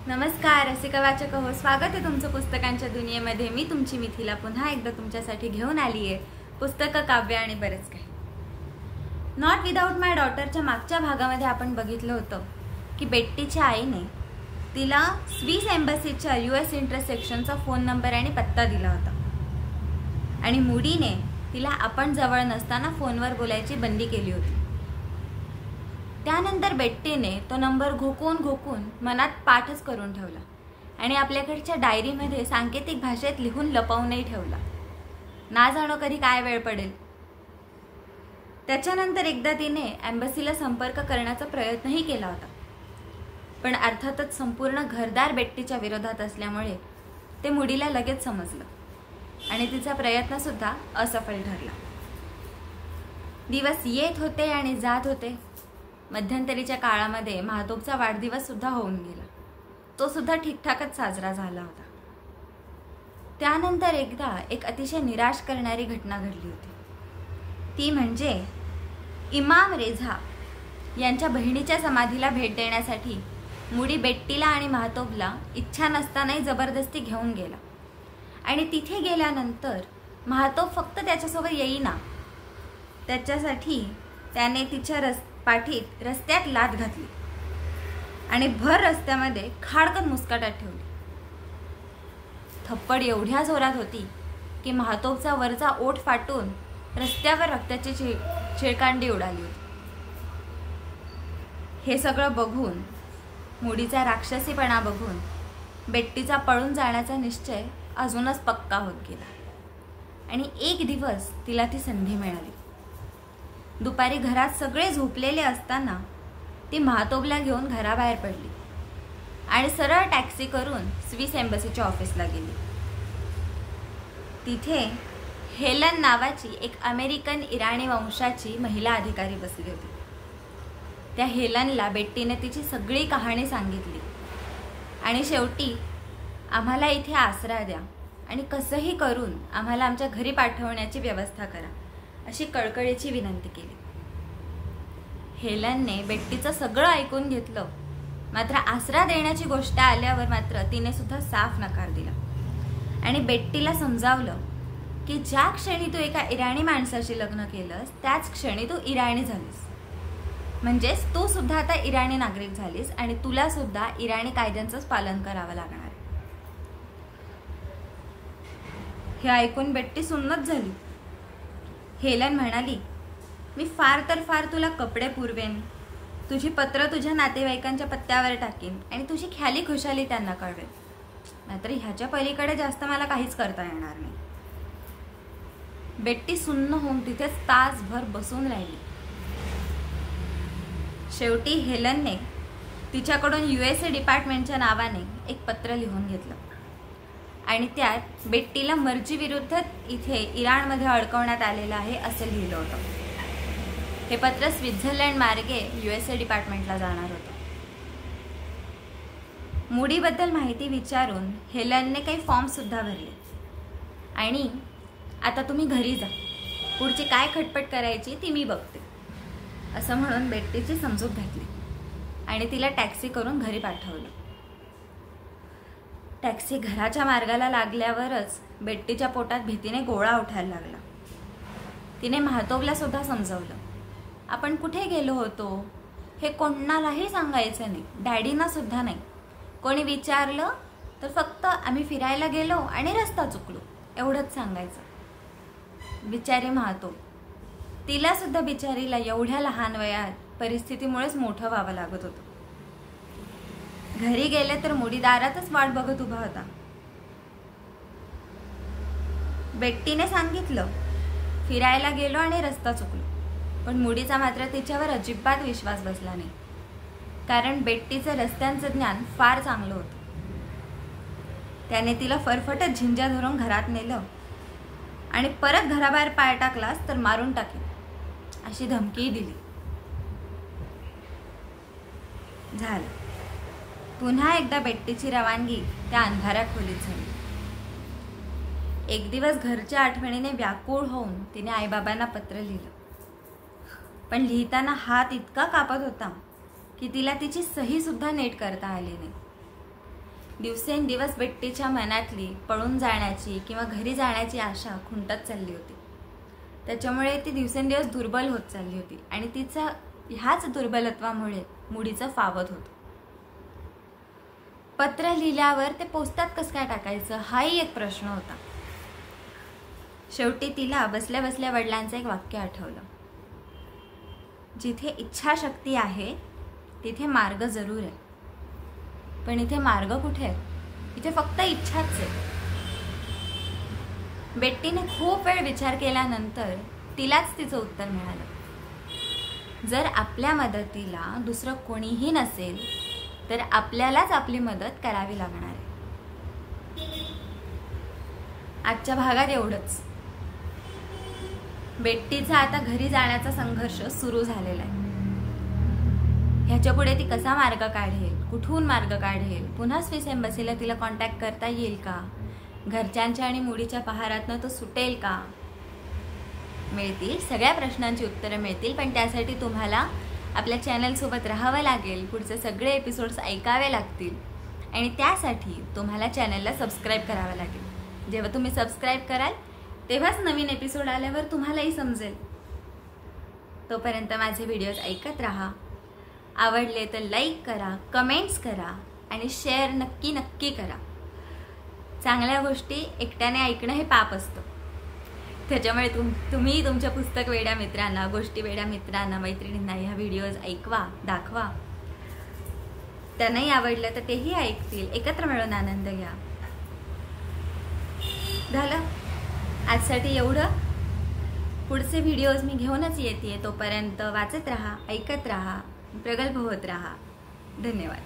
नमस्कार रसिका वाचक हो, स्वागत आहे तुमचं पुस्तकांच्या दुनियेमध्ये। मी तुमची मिथिला पुन्हा एकदा तुमच्यासाठी घेऊन आली आहे पुस्तकं, काव्य आणि बरेच काही। नॉट विदाउट माय डॉटरच्या मागच्या भागामध्ये आपण बघितलं होतं की बेट्टीच्या आईने तिला स्विस एम्बसीच्या US इंटरसेक्शनचा फोन नंबर आणि पत्ता दिला होता आणि मूडीने तिला आपण जवळ नसताना फोनवर बोलायची बंदी केली होती। त्यानंतर बेट्टीने तो नंबर घोकून मनात पाठच करून ठेवला आणि आपल्याकडच्या डायरीमध्ये सांकेतिक भाषेत लिहून लपवूनही ठेवला, ना जाणो कधी काय वेळ पडेल। त्याच्यानंतर एकदा तिने एम्बसीला संपर्क करण्याचा प्रयत्नही केला होता, पण अर्थातच संपूर्ण घरदार बेट्टीच्या विरोधात असल्यामुळे ते मुडीला लगेच समजलं आणि तिचा प्रयत्न सुद्धा असफल ठरला। दिवस येत होते आणि जात होते। मध्यंतरीच्या काळामध्ये महातोबचा वाढदिवस सुद्धा होऊन गेला, तो सुद्धा ठीकठाकच साजरा झाला होता। त्यानंतर एकदा एक अतिशय निराश करणारी घटना घडली होती, ती म्हणजे इमाम रेझा यांच्या बहिणीच्या समाधीला भेट देण्यासाठी मुडी बेट्टीला आणि महातोबला इच्छा नसतानाही जबरदस्ती घेऊन गेला आणि तिथे गेल्यानंतर महातोब फक्त त्याच्यासोबत येईना, त्याच्यासाठी त्याने तिच्या पाठीत रस्त्यात लाथ घातली आणि भर रस्त्यामध्ये खाडकन मुस्काटात ठेवली। थप्पड एवढ्या जोरात होती की महातोबचा वरचा ओठ फाटून रस्त्यावर रक्ताची चिळकांडी उडाली होती। हे सगळं बघून, मुडीचा राक्षसीपणा बघून बेट्टीचा पळून जाण्याचा निश्चय अजूनच पक्का होत गेला आणि एक दिवस तिला ती संधी मिळाली। दुपारी घरात सगळे झोपलेले असताना ती महातोबला घेऊन घराबाहेर पडली आणि सरळ टॅक्सी करून स्विस एम्बसीच्या ऑफिसला गेली। तिथे हेलन नावाची एक अमेरिकन इराणी वंशाची महिला अधिकारी बसली होती। त्या हेलनला बेट्टीने तिची सगळी कहाणी सांगितली आणि शेवटी आम्हाला इथे आसरा द्या आणि कसंही करून आम्हाला आमच्या घरी पाठवण्याची व्यवस्था करा अशी कळकळीची विनंती केली। हेलनने बेट्टीचं सगळं ऐकून घेतलं, मात्र आसरा देण्याची गोष्ट आल्यावर मात्र तिने सुद्धा साफ नकार दिला आणि बेट्टीला समजावलं की ज्या क्षणी तू एका इराणी माणसाशी लग्न केलंस त्याच क्षणी तू इराणी झालीस, म्हणजेच तू सुद्धा आता इराणी नागरिक झालीस आणि तुला सुद्धा इराणी कायद्यांचंच पालन करावं लागणार। हे ऐकून बेट्टी सुन्नत झाली। हेलन म्हणाली, मी फार तर फार तुला कपडे पुरवेन, तुझी पत्र तुझ्या नातेवाईकांच्या पत्त्यावर टाकीन आणि तुझी ख्याली खुशाली त्यांना कळवेन, मात्र ह्याच्या पलीकडे जास्त मला काहीच करता येणार नाही। बेट्टी सुन्न होऊन तिथेच तासभर बसून राहिली। शेवटी हेलनने तिच्याकडून USA डिपार्टमेंटच्या नावाने एक पत्र लिहून घेतलं आणि त्यात बेट्टीला मर्जी विरुद्ध इथे इराणमध्ये अडकवण्यात आलेलं आहे असं लिहिलं होतं। हे पत्र स्वित्झर्लंड मार्गे USA डिपार्टमेंटला जाणार होतं। मुडीबद्दल माहिती विचारून हेलनने काही फॉर्म सुद्धा भरले आणि आता तुम्ही घरी जा, पुढची काय खटपट करायची ती मी बघते असं म्हणून बेट्टीची समजूत घातली आणि तिला टॅक्सी करून घरी पाठवलं। टॅक्सी घराच्या मार्गाला लागल्यावरच बेट्टीच्या पोटात भीतीने गोळा उठायला लागला। तिने महातोबला सुद्धा समजवलं, आपण कुठे गेलो होतो हे कोणालाही सांगायचं नाही, डॅडीना सुद्धा नाही। कोणी विचारलं तर फक्त आम्ही फिरायला गेलो आणि रस्ता चुकलो एवढंच सांगायचं। बिचारी महातोब, तिला सुद्धा बिचारीला एवढ्या लहान वयात परिस्थितीमुळेच मोठं व्हावं लागत होतं। घरी गेले तर मुडी दारातच वाट बघत उभा होता। बेट्टीने सांगितलं, फिरायला गेलो आणि रस्ता चुकलो, पण मुडीचा मात्र तिच्यावर अजिबात विश्वास बसला नाही, कारण बेट्टीचं रस्त्यांचं ज्ञान फार चांगलं होतं। त्याने तिला फरफटत झिंजा धरून घरात नेलं आणि परत घराबाहेर पाय टाकलास तर मारून टाकेन अशी धमकीही दिली। झालं, पुन्हा एकदा बेट्टीची रवानगी त्या अंधाऱ्या खोलीत झाली। एक दिवस घरच्या आठवणीने व्याकुळ होऊन तिने आईबाबांना पत्र लिहिलं, पण लिहिताना हात इतका कापत होता की तिला तिची सही सुद्धा नीट करता आली नाही। दिवसेंदिवस बेट्टीच्या मनातली पळून जाण्याची किंवा घरी जाण्याची आशा खुंटत चालली होती. त्याच्यामुळे ती दिवसेंदिवस दुर्बल होत चालली होती आणि तिचा ह्याच दुर्बलत्वामुळे मुडीचं फावत होतं. पत्र लिहिल्यावर ते पोस्टात कसं काय टाकायचं हाही एक प्रश्न होता. शेवटी तिला बसल्या बसल्या वडिलांचं एक वाक्य आठवलं, जिथे इच्छाशक्ती आहे तिथे मार्ग जरूर आहे, पण इथे मार्ग कुठे आहे? इथे फक्त इच्छाच आहे. बेट्टीने खूप वेळ विचार केल्यानंतर तिलाच तिचं उत्तर मिळालं. जर आपल्या मदतीला दुसरं कोणीही नसेल तर आपल्यालाच आपली मदत करावी लागणार आहे. आजच्या भागात एवढंच. बेट्टीचा आता घरी जाण्याचा संघर्ष सुरू झालेला आहे. ह्याच्या पुढे ती कसा मार्ग काढेल, कुठून मार्ग काढेल, पुन्हा स्विस एम्बसीला तिला कॉन्टॅक्ट करता येईल का, घरच्यांच्या आणि मुडीच्या पहारातनं तो सुटेल का? मिळतील, सगळ्या प्रश्नांची उत्तरं मिळतील, पण त्यासाठी तुम्हाला आपल्या चॅनलसोबत राहावं लागेल, पुढचे सगळे एपिसोड्स ऐकावे लागतील आणि त्यासाठी तुम्हाला चॅनलला सबस्क्राईब करावं लागेल. जेव्हा तुम्ही सबस्क्राईब कराल तेव्हाच नवीन एपिसोड आल्यावर तुम्हालाही समजेल. तोपर्यंत माझे व्हिडिओज ऐकत राहा. आवडले तर लाईक करा, कमेंट्स करा आणि शेअर नक्की नक्की करा. चांगल्या गोष्टी एकट्याने ऐकणं हे पाप असतं. त्याच्यामुळे तुम्ही तुमच्या पुस्तक वेड्या मित्रांना, गोष्टी वेड्या मित्रांना, मैत्रिणींना ह्या व्हिडिओज ऐकवा, दाखवा. त्यांनाही आवडलं तर तेही ऐकतील. एकत्र मिळून आनंद घ्या. झालं आजसाठी एवढं. पुढचे व्हिडिओज मी घेऊनच येते. तोपर्यंत वाचत राहा, ऐकत राहा, प्रगल्भ होत राहा. धन्यवाद.